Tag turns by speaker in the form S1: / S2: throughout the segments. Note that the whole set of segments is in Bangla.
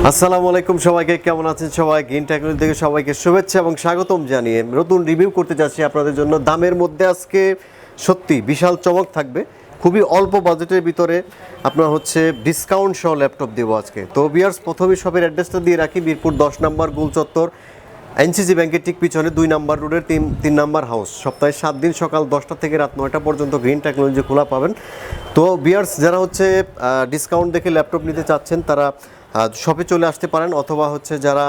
S1: আসসালামু আলাইকুম সবাইকে, কেমন আছেন সবাই? গ্রিন টেকনোলজি থেকে সবাইকে শুভেচ্ছা এবং স্বাগতম জানিয়ে নতুন রিভিউ করতে যাচ্ছি আপনাদের জন্য। দামের মধ্যে আজকে সত্যি বিশাল চমক থাকবে, খুবই অল্প বাজেটের ভিতরে আপনার হচ্ছে ডিসকাউন্ট সহ ল্যাপটপ দেবো আজকে। তো ভিউয়ার্স, প্রথমে শপের অ্যাড্রেসটা দিয়ে রাখি, মিরপুর 10 নম্বর গোল চত্বর, এনসিসি ব্যাংকের ঠিক পিছনে 2 নম্বর রোডের 3 নম্বর হাউস। সপ্তাহে 7 দিন সকাল 10টা থেকে রাত 9টা পর্যন্ত গ্রিন টেকনোলজি খোলা পাবেন। তো ভিউয়ার্স, যারা হচ্ছে ডিসকাউন্ট দেখে ল্যাপটপ নিতে চাচ্ছেন তারা শপে চলে আসতে পারেন, অথবা হচ্ছে যারা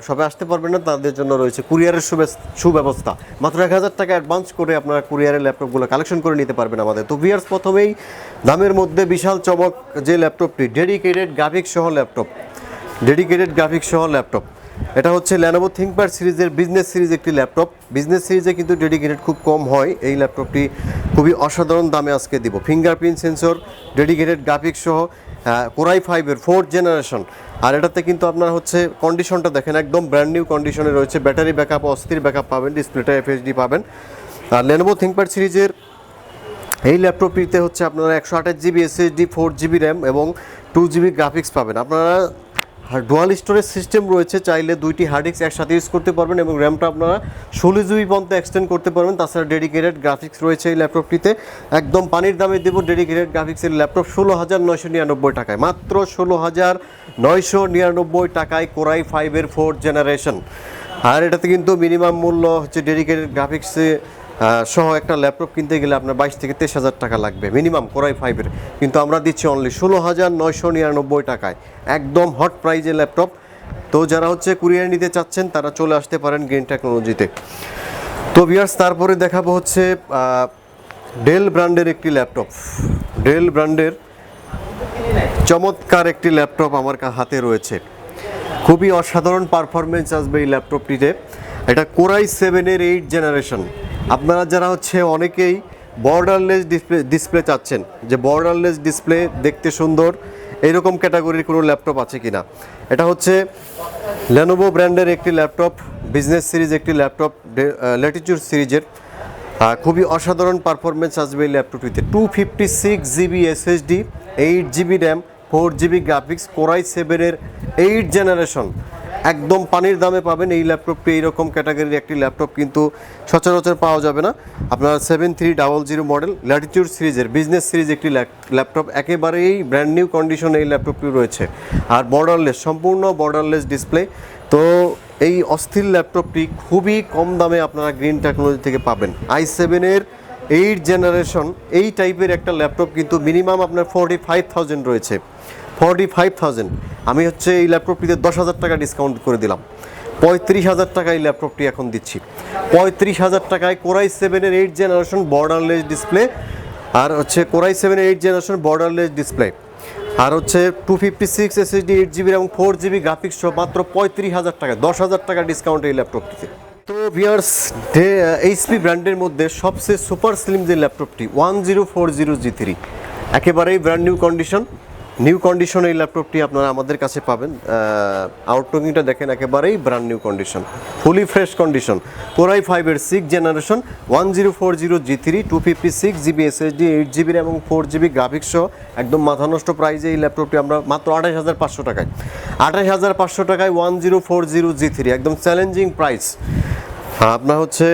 S1: শপে আসতে পারবেন না তাদের জন্য রয়েছে কুরিয়ারের সুব্যবস্থা। মাত্র 1000 টাকা অ্যাডভান্স করে আপনারা কুরিয়ারের ল্যাপটপগুলো কালেকশন করে নিতে পারবেন আমাদের। তো ভিউয়ার্স, প্রথমেই দামের মধ্যে বিশাল চমক যে ল্যাপটপটি, ডেডিকেটেড গ্রাফিক্স সহ ল্যাপটপ, এটা হচ্ছে Lenovo ThinkPad সিরিজের বিজনেস সিরিজ একটি ল্যাপটপ। বিজনেস সিরিজে কিন্তু ডেডিকেটেড খুব কম হয়। এই ল্যাপটপটি খুবই অসাধারণ দামে আজকে দিব। ফিঙ্গারপ্রিন্ট সেন্সর, ডেডিকেটেড গ্রাফিক্স সহ, Core i5-এর 4th জেনারেশন। আর এটাতে কিন্তু আপনার হচ্ছে কন্ডিশনটা দেখেন, একদম ব্র্যান্ড নিউ কন্ডিশনে রয়েছে। ব্যাটারি ব্যাকআপ, অস্থির ব্যাকআপ পাবেন, ডিসপ্লেটা FHD পাবেন। আর Lenovo ThinkPad সিরিজের এই ল্যাপটপটিতে হচ্ছে আপনারা 128GB SSD, 4GB র্যাম এবং 2GB গ্রাফিক্স পাবেন। আপনারা ডুয়াল স্টোরেজ সিস্টেম রয়েছে, চাইলে 2টি হার্ড ডিস্ক একসাথে ইউজ করতে পারবেন এবং র্যামটা আপনারা 16GB পর্যন্ত এক্সটেন্ড করতে পারবেন। তাছাড়া ডেডিকেটেড গ্রাফিক্স রয়েছে এই ল্যাপটপটিতে। একদম পানির দামে দেব ডেডিকেটেড গ্রাফিক্সের ল্যাপটপ 16,999 টাকায়, মাত্র 16,999 টাকায় Core i5-এর 4th জেনারেশন। আর এটাতে কিন্তু মিনিমাম মূল্য হচ্ছে ডেডিকেটেড গ্রাফিক্সে সহ একটা ল্যাপটপ কিনতে গেলে আপনার 22 থেকে 23,000 টাকা লাগবে মিনিমাম Core i5-এর, কিন্তু আমরা দিচ্ছি অনলি 16,999 টাকায়, একদম হট প্রাইজের ল্যাপটপ। তো যারা হচ্ছে কুরিয়ার নিতে চাচ্ছেন তারা চলে আসতে পারেন গ্রিন টেকনোলজিতে। তো ভিউয়ার্স, তারপরে দেখাবো হচ্ছে ডেল ব্র্যান্ডের একটি ল্যাপটপ। ডেল ব্র্যান্ডের চমৎকার একটি ল্যাপটপ আমার হাতে রয়েছে। খুবই অসাধারণ পারফরমেন্স আসবে এই ল্যাপটপটিতে। এটা Core i7-এর 8th জেনারেশন। আপনারা যারা হচ্ছে অনেকেই বর্ডারলেস ডিসপ্লে চাচ্ছেন, যে বর্ডারলেস ডিসপ্লে দেখতে সুন্দর, এইরকম ক্যাটাগরির কোনো ল্যাপটপ আছে কিনা, এটা হচ্ছে Lenovo ব্র্যান্ডের একটি ল্যাপটপ, বিজনেস সিরিজ একটি ল্যাপটপ, ল্যাটিটিউড সিরিজের। খুবই অসাধারণ পারফরমেন্স আসবে এই ল্যাপটপটিতে। 256GB SSD, 8GB RAM, 4GB graphics, Core i7-এর 8th জেনারেশন। একদম পানির দামে পাবেন এই ল্যাপটপটি। এইরকম ক্যাটাগরির একটি ল্যাপটপ কিন্তু সচরাচর পাওয়া যাবে না। আপনার 7300 মডেল ল্যাটিটিউড সিরিজের বিজনেস সিরিজ একটি ল্যাপটপ, একেবারেই ব্র্যান্ড নিউ কন্ডিশনে এই ল্যাপটপটি রয়েছে। আর বর্ডারলেস, সম্পূর্ণ বর্ডারলেস ডিসপ্লে। তো এই অস্থির ল্যাপটপটি খুবই কম দামে আপনারা গ্রিন টেকনোলজি থেকে পাবেন। i7-এর 8th জেনারেশন এই টাইপের একটা ল্যাপটপ কিন্তু মিনিমাম আপনার 45,000 রয়েছে, 45,000। আমি হচ্ছে এই ল্যাপটপটিতে 10,000 টাকা ডিসকাউন্ট করে দিলাম, 35,000 টাকা এই ল্যাপটপটি এখন দিচ্ছি। 35,000 টাকায় Core i7-এর 8th জেনারেশন বর্ডারলেস ডিসপ্লে, আর হচ্ছে Core i7-এর 8th জেনারেশন বর্ডারলেস ডিসপ্লে, আর হচ্ছে 256 SSD, 8GB এবং 4GB গ্রাফিক্স সহ মাত্র 35,000 টাকা, 10,000 টাকা ডিসকাউন্ট এই ল্যাপটপটিতে। তো ভিউয়ার্স, HP ব্র্যান্ডের মধ্যে সবচেয়ে সুপার স্লিম যে ল্যাপটপটি 1040G3, একেবারেই ব্র্যান্ড নিউ কন্ডিশন এই ল্যাপটপটি আপনারা আমাদের কাছে পাবেন। আউটলুকিংটা দেখেন, একেবারেই brand new condition, fully fresh condition. Core i5-এর 6th generation 1040G3, 256GB SSD, 8GB এবং 4GB গ্রাফিক্স সহ একদম মাথা নষ্ট প্রাইজে এই ল্যাপটপটি আমরা মাত্র 28,500 টাকায়, 28,500 টাকায় 1040G3, একদম চ্যালেঞ্জিং প্রাইস। আপনার হচ্ছে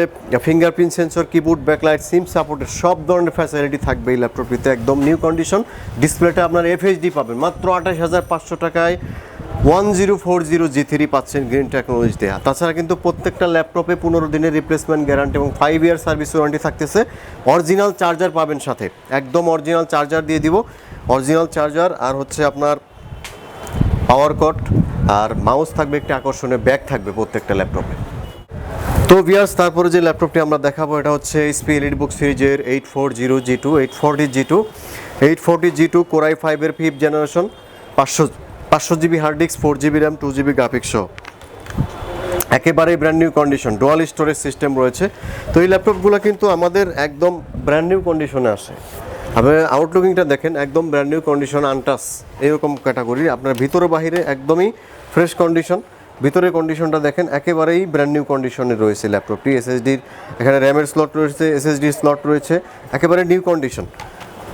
S1: ফিঙ্গারপ্রিন্ট সেন্সর, কিবোর্ড, ব্যাকলাইট, সিম সাপোর্টের সব ধরনের ফ্যাসিলিটি থাকবে এই ল্যাপটপটিতে, একদম নিউ কন্ডিশন। ডিসপ্লেটা আপনার FHD পাবেন মাত্র 28,500 টাকায় 1040G3 পাচ্ছেন গ্রিন টেকনোলজিতে। তাছাড়া কিন্তু প্রত্যেকটা ল্যাপটপে 15 দিনের রিপ্লেসমেন্ট গ্যারান্টি এবং 5 ইয়ার সার্ভিস ওয়ারেন্টি থাকতেছে। অরিজিনাল চার্জার পাবেন সাথে, একদম অরিজিনাল চার্জার দিয়ে দিব, অরিজিনাল চার্জার। আর হচ্ছে আপনার পাওয়ার কট আর মাউস থাকবে, একটি আকর্ষণীয় ব্যাগ থাকবে প্রত্যেকটা ল্যাপটপে। তো ভিউয়ার্স, তারপরে যে ল্যাপটপটি আমরা দেখাবো এটা হচ্ছে HP EliteBook সিরিজের 840G2 Core i5-এর 5th generation, 500GB hard disk, 4GB RAM, 2GB graphics সহ, একেবারেই brand new condition, dual storage system রয়েছে। তো এই ল্যাপটপগুলো কিন্তু আমাদের একদম ব্র্যান্ড নিউ কন্ডিশনে আসে। আপনার আউটলুকিংটা দেখেন, একদম ব্র্যান্ড নিউ কন্ডিশন, আনটাচ এরকম ক্যাটাগরি। আপনার ভিতরে বাহিরে একদমই ফ্রেশ কন্ডিশন। ভিতরের কন্ডিশনটা দেখেন, একেবারেই ব্র্যান্ড নিউ কন্ডিশনে রয়েছে ল্যাপটপটি। SSDর এখানে র্যামের স্লট রয়েছে, SSDর স্লট রয়েছে, একেবারে নিউ কন্ডিশন।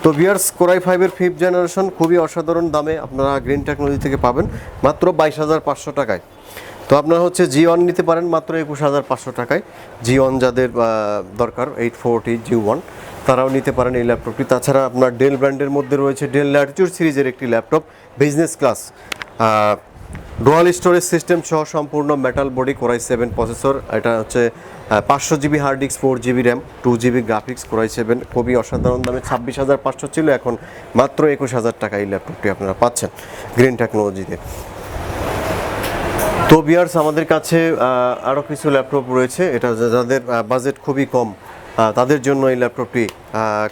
S1: তো ভিউয়ার্স কোরাই 5 এর 5th জেনারেশন খুবই অসাধারণ দামে আপনারা গ্রিন টেকনোলজি থেকে পাবেন মাত্র 22,500 টাকায়। তো আপনারা হচ্ছে G1 নিতে পারেন মাত্র 21,500 টাকায়। G1 যাদের দরকার 840 G1 তারাও নিতে পারেন এই ল্যাপটপটি। তাছাড়া আপনার ডেল ব্র্যান্ডের মধ্যে রয়েছে ডেল ল্যাটিটিউড সিরিজের একটি laptop business class, dual storage system সহ সম্পূর্ণ মেটাল বডি কোরাই 7 প্রসেসর। এটা হচ্ছে 500 GB hard disk, 4 GB RAM, 2 GB graphics, core i 7 খুবই অসাধারণ দামে 26,500 ছিল, এখন মাত্র 21,000 টাকা এই ল্যাপটপটি আপনারা পাচ্ছেন গ্রিন টেকনোলজিতে। তো ভিউয়ার্স আমাদের কাছে আরও কিছু ল্যাপটপ রয়েছে, এটা যাদের বাজেট খুবই কম তাদের জন্য এই ল্যাপটপটি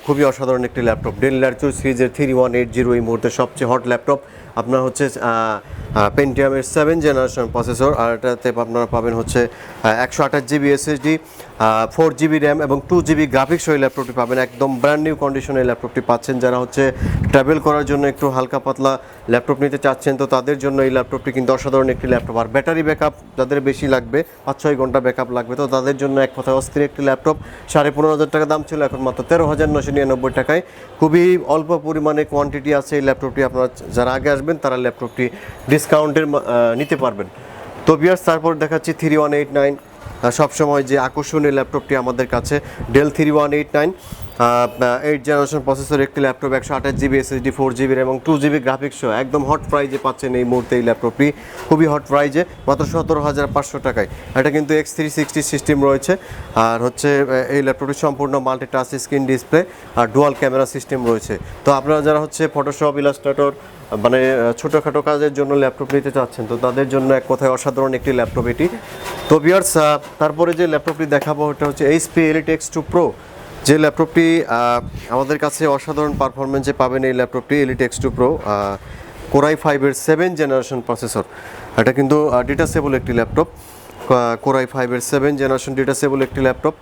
S1: খুবই অসাধারণ একটি ল্যাপটপ। ডেল ল্যাটিটিউড সিরিজের 3180 এই মুহূর্তে সবচেয়ে হট ল্যাপটপ। আপনার হচ্ছে পেন্টিয়ামের 7 জেনারেশন প্রসেসর, আর এটাতে আপনারা পাবেন হচ্ছে 128 জিবি এসএসডি, 4 জিবি র্যাম এবং 2 জিবি গ্রাফিক্স ওই ল্যাপটপটি পাবেন। একদম ব্র্যান্ড নিউ কন্ডিশনে এই ল্যাপটপটি পাচ্ছেন। যারা হচ্ছে ট্রাভেল করার জন্য একটু হালকা পাতলা ল্যাপটপ নিতে চাচ্ছেন তো তাদের জন্য এই ল্যাপটপটি কিন্তু অসাধারণ একটি ল্যাপটপ। আর ব্যাটারি ব্যাকআপ যাদের বেশি লাগবে, 5-6 ঘন্টা ব্যাকআপ লাগবে, তো তাদের জন্য এক কথায় অস্থির একটি ল্যাপটপ। 15,500 টাকা দাম ছিল, এখন মাত্র 13,999 টাকায়। খুবই অল্প পরিমাণে কোয়ান্টিটি আছে এই ল্যাপটপটি। আপনারা যারা আগে আসবেন তারা ল্যাপটপটি ডিসকাউন্টের নিতে পারবেন। তো ভিউয়ার্স তারপর দেখাচ্ছি 3189, সবসময় যে আকর্ষণীয় ল্যাপটপটি আমাদের কাছে ডেল 3189 8 জেনারেশন প্রসেসর একটি ল্যাপটপ, 128 জিবি এসএসডি, 4 জিবি এবং 2 জিবি গ্রাফিক্স সহ একদম হট প্রাইজে পাচ্ছেন এই মুহূর্তে এই ল্যাপটপটি, খুবই হট প্রাইজে মাত্র 17,500 টাকায়। এটা কিন্তু X360 সিস্টেম রয়েছে, আর হচ্ছে এই ল্যাপটপটি সম্পূর্ণ মাল্টি টাচ স্ক্রিন ডিসপ্লে আর ডুয়াল ক্যামেরা সিস্টেম রয়েছে। তো আপনারা যারা হচ্ছে ফটোশপ, ইলাস্ট্রেটর মানে ছোটোখাটো কাজের জন্য ল্যাপটপ নিতে চাচ্ছেন তো তাদের জন্য এক কথায় অসাধারণ একটি ল্যাপটপ এটি। তো ভিউয়ার্স তারপরে যে ল্যাপটপটি দেখাবো এটা হচ্ছে HP Elite X2 Pro, যে ল্যাপটপটি আমাদের কাছে অসাধারণ পারফরমেন্সে পাবেন। এই ল্যাপটপটি Elite X2 Pro কোরাই 5 এর 7 জেনারেশন প্রসেসর। এটা কিন্তু ডিটাচেবল একটি ল্যাপটপ, কোরাই 5 এর 7 জেনারেশন ডিটাচেবল একটি ল্যাপটপ।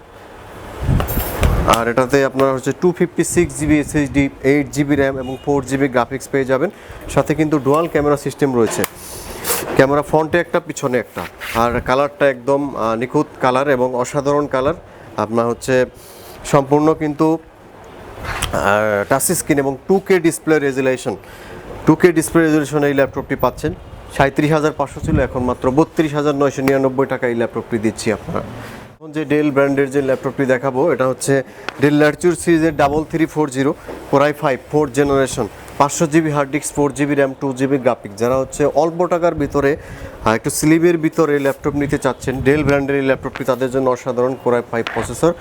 S1: আর এটাতে আপনার হচ্ছে 256 জিবি এসএসডি, 8 জিবি র্যাম এবং 4 জিবি গ্রাফিক্স পেয়ে যাবেন। সাথে কিন্তু ডুয়াল ক্যামেরা সিস্টেম রয়েছে, ক্যামেরা ফ্রন্টে একটা পিছনে একটা, আর কালারটা একদম নিখুঁত কালার এবং অসাধারণ কালার। আপনার হচ্ছে সম্পূর্ণ কিন্তু টাচ স্ক্রিন এবং 2K display resolution, 2K display resolution এই ল্যাপটপটি পাচ্ছেন। 37,500 ছিল, এখন মাত্র 32,999 টাকা এই ল্যাপটপটি দিচ্ছি আপনারা। এখন যে ডেল ব্র্যান্ডের যে ল্যাপটপটি দেখাবো এটা হচ্ছে ডেল ল্যাটিটিউড সিরিজের 3340 core i 5 4th generation, 500 GB hard disk, 4 GB RAM, 2 GB graphics. যারা হচ্ছে অল্প টাকার ভিতরে একটু স্লিভের ভিতরে ল্যাপটপ নিতে চাচ্ছেন ডেল ব্র্যান্ডের এই ল্যাপটপটি তাদের জন্য অসাধারণ। কোরাই 5 প্রসেসর,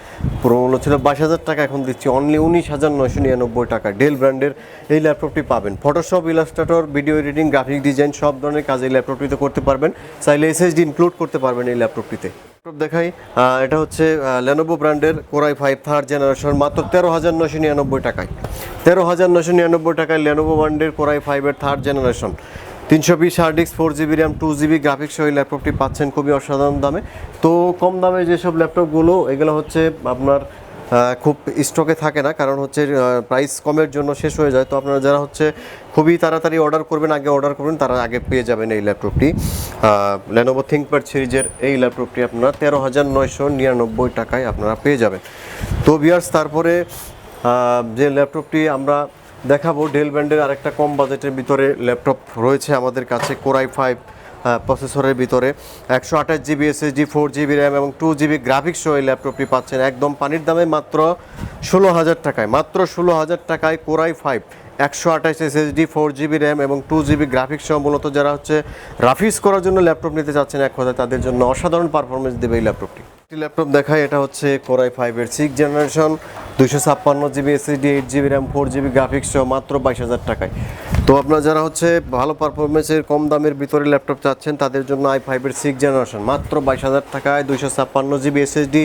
S1: পুরো মূল্য ছিল 22,000 টাকা, এখন দিচ্ছি অনলি 19,999 টাকা। ডেল ব্র্যান্ডের এই ল্যাপটপটি পাবেন। Photoshop, Illustrator, video editing, graphic design সব ধরনের কাজ এই ল্যাপটপটিতে করতে পারবেন। চাইলে এসএসডি ইনক্লুড করতে পারবেন এই ল্যাপটপটিতে। দেখাই এটা হচ্ছে লেনোভো ব্র্যান্ডের কোরাই 5 3rd জেনারেশন, মাত্র 13,999 টাকায়। 13,999 টাকায় লেনোভো ব্র্যান্ডের কোরাই 5 এর 3rd generation, 320 hard disk, 4 GB RAM, 2 GB graphics ওই ল্যাপটপটি পাচ্ছেন খুবই অসাধারণ দামে। তো কম দামে যেসব ল্যাপটপগুলো এগুলো হচ্ছে আপনার খুব স্টকে থাকে না, কারণ হচ্ছে প্রাইস কমের জন্য শেষ হয়ে যায়। তো আপনারা যারা হচ্ছে খুবই তাড়াতাড়ি অর্ডার করবেন, আগে অর্ডার করবেন, তারা আগে পেয়ে যাবেন এই ল্যাপটপটি। লেনোভো থিংকপ্যাড সিরিজের এই ল্যাপটপটি আপনারা 13,999 টাকায় আপনারা পেয়ে যাবেন। তো ভিউয়ার্স তারপরে যে ল্যাপটপটি আমরা দেখাবো ডেল ব্র্যান্ডের আরেকটা কম বাজেটের ভিতরে ল্যাপটপ রয়েছে আমাদের কাছে কোরাই 5 প্রসেসরের ভিতরে, 128 জিবি এসএসডি, 4 জিবি র্যাম এবং 2 জিবি গ্রাফিক্স সহ এই ল্যাপটপটি পাচ্ছেন একদম পানির দামে মাত্র 16,000 টাকায়। মাত্র 16,000 টাকায় কোরাই 5 128 এসএসডি, 4 জিবি র্যাম এবং 2 জিবি গ্রাফিক্স সহ মূলত যারা হচ্ছে রাফিস করার জন্য ল্যাপটপ নিতে চাচ্ছেন এক কথায় তাদের জন্য অসাধারণ পারফরমেন্স দেবে এই ল্যাপটপটি। একটি ল্যাপটপ দেখায়, এটা হচ্ছে কোরাই 5 এর 6th generation, 256 GB SSD, 8 GB RAM, 4 GB graphics সহ মাত্র 22,000 টাকায়। তো আপনারা যারা হচ্ছে ভালো পারফরমেন্সের কম দামের ভিতরে ল্যাপটপ চাচ্ছেন তাদের জন্য i5 এর 6th জেনারেশন মাত্র 22,000 টাকায়, 256 জিবি এসএসডি,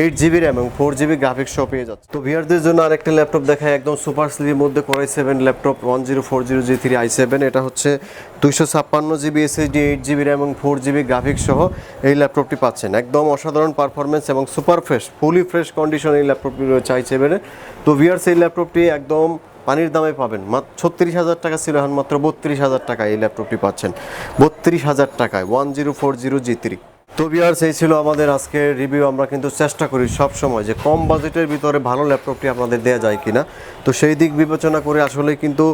S1: 8 জিবি র্যাম এবং 4 জিবি গ্রাফিক্স সহ পেয়ে যাচ্ছে। তো ভিউয়ারদের জন্য আরেকটা ল্যাপটপ দেখায়, একদম সুপার স্লিমের মধ্যে কোরাই 7 ল্যাপটপ 1040G3 i7। এটা হচ্ছে 256 জিবি এসএসডি, 8 জিবি র্যাম এবং 4 জিবি গ্রাফিক্স সহ এই ল্যাপটপটি পাচ্ছেন। একদম অসাধারণ পারফরমেন্স এবং super fresh, fully fresh condition এই ল্যাপটপটি রয়েছে i7-এর। তো ভিউয়ার্স এই ল্যাপটপটি একদম পানির দামে পাবেন, মাত্র 36,000 টাকা ছিল, এখন মাত্র 32,000 টাকায় এই ল্যাপটপটি পাচ্ছেন। 32,000 টাকায় 1040G3। তো ভিউয়ার্স, এই ছিল আমাদের আজকের রিভিউ। আমরা কিন্তু চেষ্টা করি সব সময় যে কম বাজেটের ভিতরে ভালো ল্যাপটপটি আপনাদের দেওয়া যায় কিনা। তো সেই দিক বিবেচনা করে আসলে কিন্তু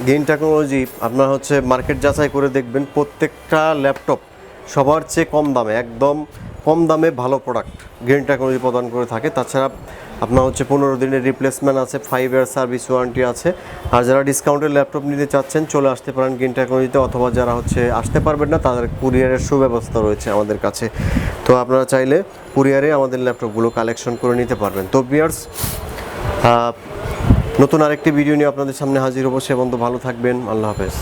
S1: গেইন টেকনোলজি আপনার হচ্ছে মার্কেট যাচাই করে দেখবেন, প্রত্যেকটা ল্যাপটপ সবার চেয়ে কম দামে, একদম কম দামে ভালো প্রোডাক্ট গেইন টেকনোলজি প্রদান করে থাকে। তাছাড়া আপনার হচ্ছে 15 দিনের রিপ্লেসমেন্ট আছে, 5 ইয়ার সার্ভিস ওয়ারেন্টি আছে। আর যারা ডিসকাউন্টের ল্যাপটপ নিতে চাচ্ছেন চলে আসতে পারেন গেইন টেকনোলজিতে, অথবা যারা হচ্ছে আসতে পারবেন না তাদের কুরিয়ারের সুব্যবস্থা রয়েছে আমাদের কাছে। তো আপনারা চাইলে কুরিয়ারে আমাদের ল্যাপটপগুলো কালেকশন করে নিতে পারবেন। তো ভিউয়ার্স, নতুন আরেকটি ভিডিও নিয়ে আপনাদের সামনে হাজির হবো। সে পর্যন্ত ভালো থাকবেন। আল্লাহ হাফেজ।